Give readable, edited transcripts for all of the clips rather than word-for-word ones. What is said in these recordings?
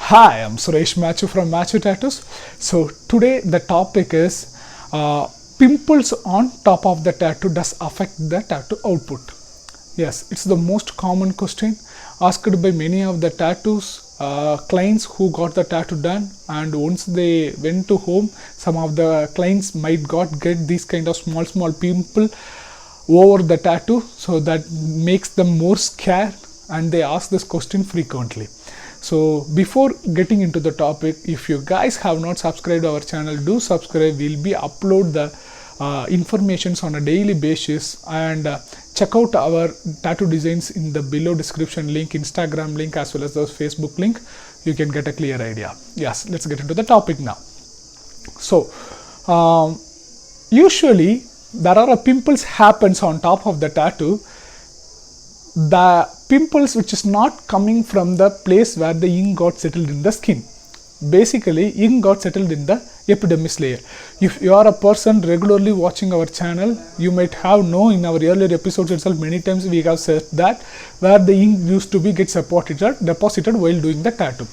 Hi, I'm Suresh Machu from Machu Tattoos. So today the topic is pimples on top of the tattoo does affect the tattoo output. Yes, it's the most common question asked by many of the tattoos clients who got the tattoo done, and once they went to home, some of the clients might get these kind of small pimple over the tattoo, so that makes them more scared and they ask this question frequently. So before getting into the topic, if you guys have not subscribed our channel, do subscribe. We'll be upload the informations on a daily basis, and check out our tattoo designs in the below description link, Instagram link as well as the Facebook link. You can get a clear idea. Yes, let's get into the topic now. So usually there are pimples happens on top of the tattoo. The pimples which is not coming from the place where the ink got settled in the skin. Basically, ink got settled in the epidermis layer. If you are a person regularly watching our channel, you might have known in our earlier episodes itself many times we have said that where the ink used to be gets deposited while doing the tattoo.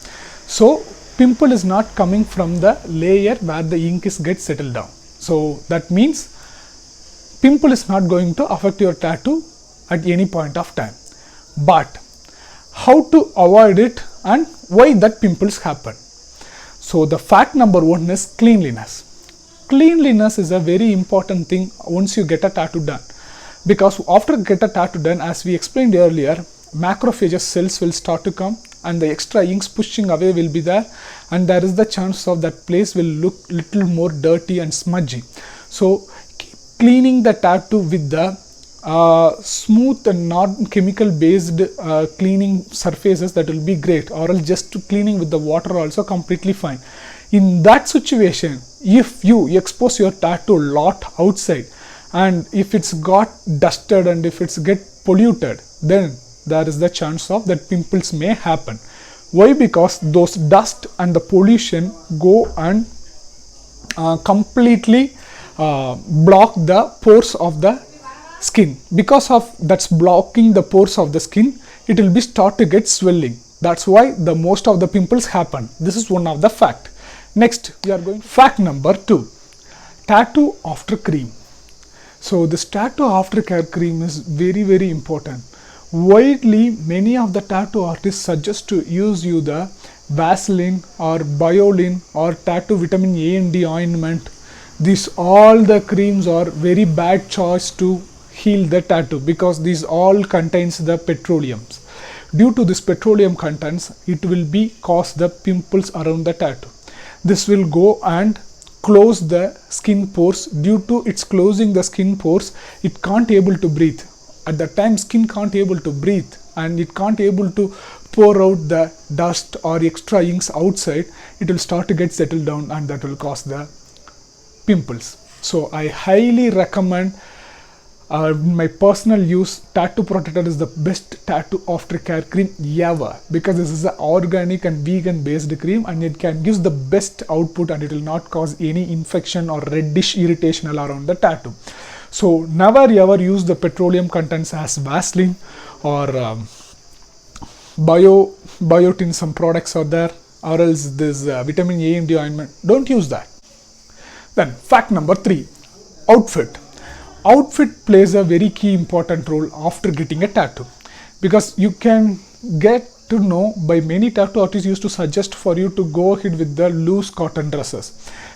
So pimple is not coming from the layer where the ink is gets settled down. So that means pimple is not going to affect your tattoo at any point of time. But how to avoid it and why that pimples happen? So the fact number one is cleanliness. Cleanliness is a very important thing once you get a tattoo done, because after get a tattoo done, as we explained earlier, macrophages cells will start to come and the extra inks pushing away will be there, and there is the chance of that place will look little more dirty and smudgy. So keep cleaning the tattoo with the smooth and non-chemical based cleaning surfaces. That will be great, or else just cleaning with the water also completely fine. In that situation, if you expose your tattoo a lot outside, and if it's got dusted and if it's get polluted, then there is the chance of that pimples may happen. Why? Because those dust and the pollution go and completely block the pores of the skin. Because of that's blocking the pores of the skin, it will be start to get swelling. That's why the most of the pimples happen. This is one of the fact. Next, we are going fact number 2, tattoo after cream. So this tattoo aftercare cream is very important. Widely, many of the tattoo artists suggest to use you the Vaseline or Biolin or tattoo vitamin A and D ointment. These all the creams are very bad choice to heal the tattoo, because these all contains the petroleums. Due to this petroleum contents, it will be cause the pimples around the tattoo. This will go and close the skin pores. Due to its closing the skin pores, it can't able to breathe. At that time, skin can't able to breathe and it can't able to pour out the dust or extra inks outside. It will start to get settled down, and that will cause the pimples. So I highly recommend my personal use, tattoo protector is the best tattoo aftercare cream ever, because this is an organic and vegan based cream, and it can give the best output and it will not cause any infection or reddish irritation around the tattoo. So never ever use the petroleum contents as Vaseline or biotin, some products are there, or else this vitamin A and D ointment. Don't use that. Then fact number 3, outfit. Outfit plays a very key important role after getting a tattoo, because you can get to know by many tattoo artists used to suggest for you to go ahead with the loose cotton dresses.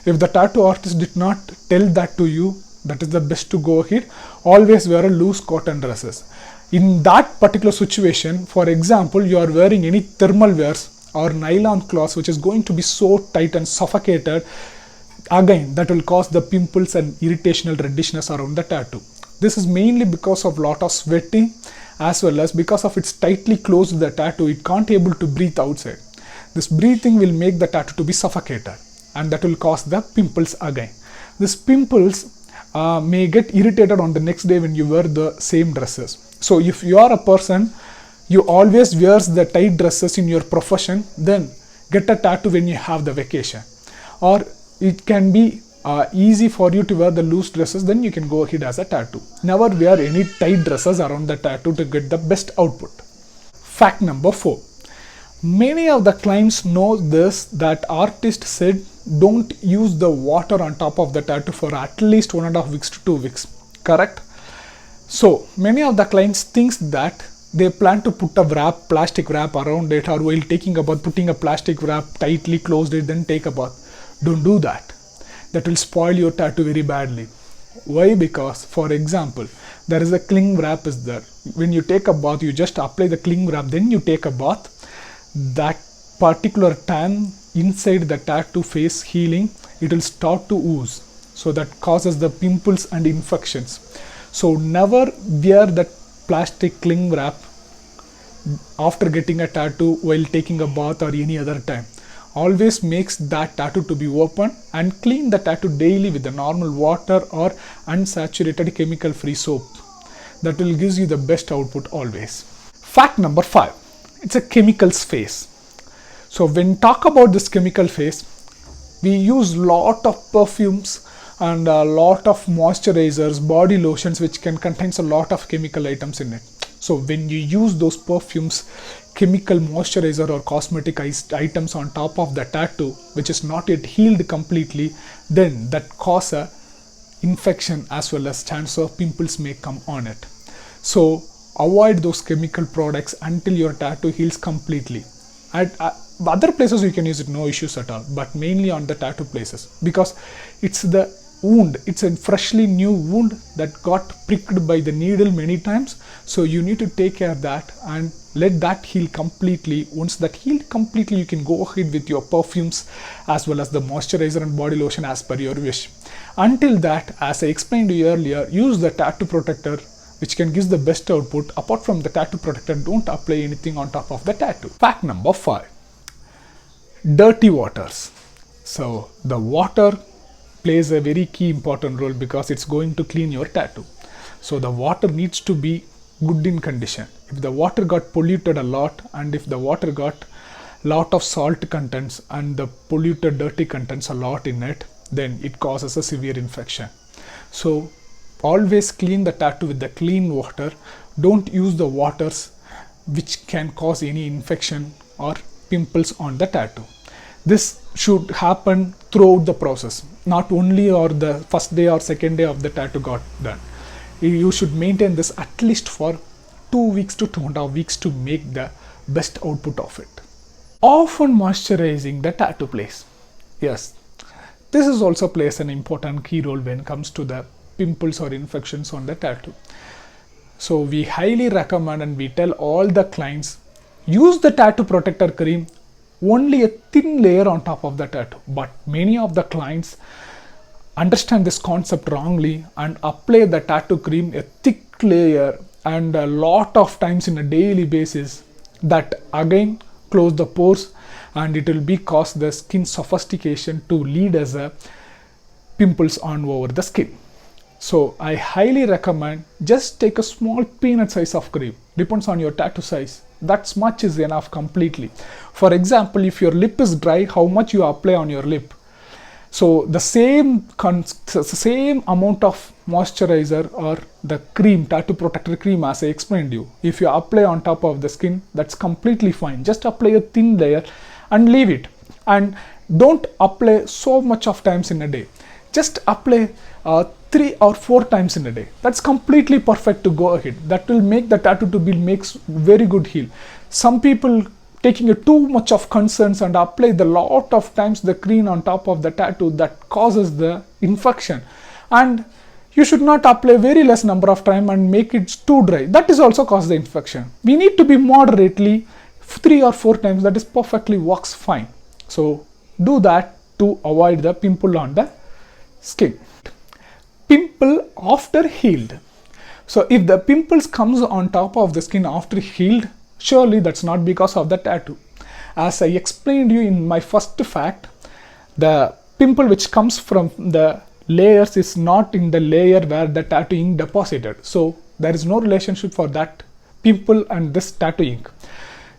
If the tattoo artist did not tell that to you, that is the best to go ahead. Always wear a loose cotton dresses. In that particular situation, for example, you are wearing any thermal wears or nylon cloths which is going to be so tight and suffocated, again that will cause the pimples and irritational reddishness around the tattoo. This is mainly because of lot of sweating, as well as because of it's tightly closed the tattoo, it can't able to breathe outside. This breathing will make the tattoo to be suffocated, and that will cause the pimples again. These pimples may get irritated on the next day when you wear the same dresses. So if you are a person you always wears the tight dresses in your profession, then get a tattoo when you have the vacation. Or it can be easy for you to wear the loose dresses, then you can go ahead as a tattoo. Never wear any tight dresses around the tattoo to get the best output. Fact number 4, Many of the clients know this, that artist said don't use the water on top of the tattoo for at least 1.5 weeks to 2 weeks. Correct? So many of the clients thinks that they plan to put a plastic wrap around it, or while taking a bath, putting a plastic wrap tightly closed it, then take a bath. Don't do that. That will spoil your tattoo very badly. Why? Because, for example, there is a cling wrap is there. When you take a bath, you just apply the cling wrap, then you take a bath. That particular time inside the tattoo face healing, it will start to ooze. So that causes the pimples and infections. So never wear that plastic cling wrap after getting a tattoo while taking a bath or any other time. Always makes that tattoo to be open, and clean the tattoo daily with the normal water or unsaturated chemical free soap. That will gives you the best output always. Fact number 5, it's a chemicals phase. So when talk about this chemical phase, we use lot of perfumes and a lot of moisturizers, body lotions, which can contains a lot of chemical items in it. So when you use those perfumes, chemical moisturizer or cosmetic items on top of the tattoo, which is not yet healed completely, then that cause a infection as well as chance of pimples may come on it. So avoid those chemical products until your tattoo heals completely. At other places you can use it, no issues at all, but mainly on the tattoo places, because it's the wound, it's a freshly new wound that got pricked by the needle many times. So you need to take care of that and let that heal completely. Once that healed completely, you can go ahead with your perfumes as well as the moisturizer and body lotion as per your wish. Until that, as I explained to you earlier, use the tattoo protector, which can give the best output. Apart from the tattoo protector, don't apply anything on top of the tattoo. Fact number 5, dirty waters. So the water plays a very key important role because it's going to clean your tattoo. So the water needs to be good in condition. If the water got polluted a lot, and if the water got lot of salt contents and the polluted dirty contents a lot in it, then it causes a severe infection. So always clean the tattoo with the clean water. Don't use the waters which can cause any infection or pimples on the tattoo. This should happen throughout the process, not only on the first day or second day of the tattoo got done. You should maintain this at least for 2 weeks to 2.5 weeks to make the best output of it. Often moisturizing the tattoo place. Yes, this is also plays an important key role when it comes to the pimples or infections on the tattoo. So we highly recommend and we tell all the clients, use the tattoo protector cream only a thin layer on top of the tattoo. But many of the clients understand this concept wrongly and apply the tattoo cream a thick layer and a lot of times in a daily basis. That again close the pores and it will be cause the skin sophistication to lead as a pimples on over the skin. So I highly recommend just take a small peanut size of cream, depends on your tattoo size. That much is enough completely. For example, if your lip is dry, how much you apply on your lip? So the same amount of moisturizer or the cream, tattoo protector cream as I explained you, if you apply on top of the skin, that's completely fine. Just apply a thin layer and leave it. And don't apply so much of times in a day. Just apply 3 or 4 times in a day. That's completely perfect to go ahead. That will make the tattoo to be makes very good heal. Some people taking too much of concerns and apply the lot of times the cream on top of the tattoo, that causes the infection. And you should not apply very less number of time and make it too dry. That is also cause the infection. We need to be moderately 3 or 4 times. That is perfectly works fine. So do that to avoid the pimple on the skin. Pimple after healed. So if the pimples comes on top of the skin after healed, surely that's not because of the tattoo. As I explained you in my first fact, the pimple which comes from the layers is not in the layer where the tattoo ink deposited. So there is no relationship for that pimple and this tattoo ink.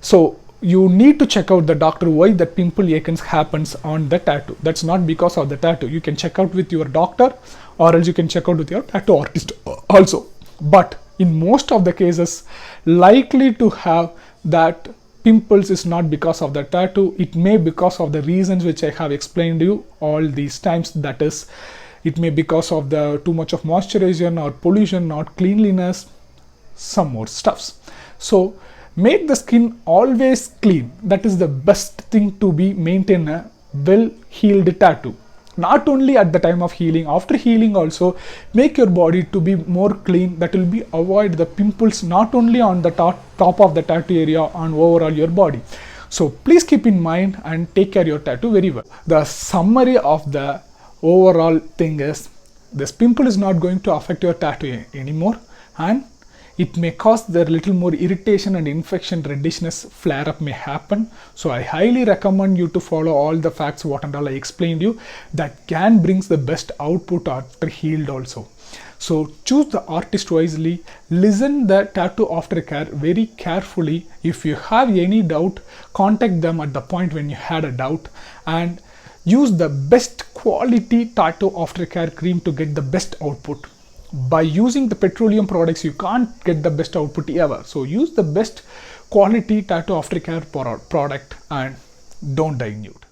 So you need to check out the doctor why that pimple happens on the tattoo. That's not because of the tattoo. You can check out with your doctor, or else you can check out with your tattoo artist also. But in most of the cases, likely to have that pimples is not because of the tattoo. It may because of the reasons which I have explained to you all these times. That is, it may because of the too much of moisturization or pollution, not cleanliness, some more stuffs. So make the skin always clean. That is the best thing to be maintain a well healed tattoo. Not only at the time of healing, after healing also make your body to be more clean. That will be avoid the pimples not only on the top of the tattoo area, on overall your body. So please keep in mind and take care of your tattoo very well. The summary of the overall thing is, this pimple is not going to affect your tattoo anymore, and it may cause the little more irritation and infection, reddishness, flare up may happen. So I highly recommend you to follow all the facts what and all I explained you, that can brings the best output after healed also. So choose the artist wisely, listen the tattoo aftercare very carefully. If you have any doubt, contact them at the point when you had a doubt, and use the best quality tattoo aftercare cream to get the best output. By using the petroleum products, you can't get the best output ever. So use the best quality tattoo aftercare product and don't die nude.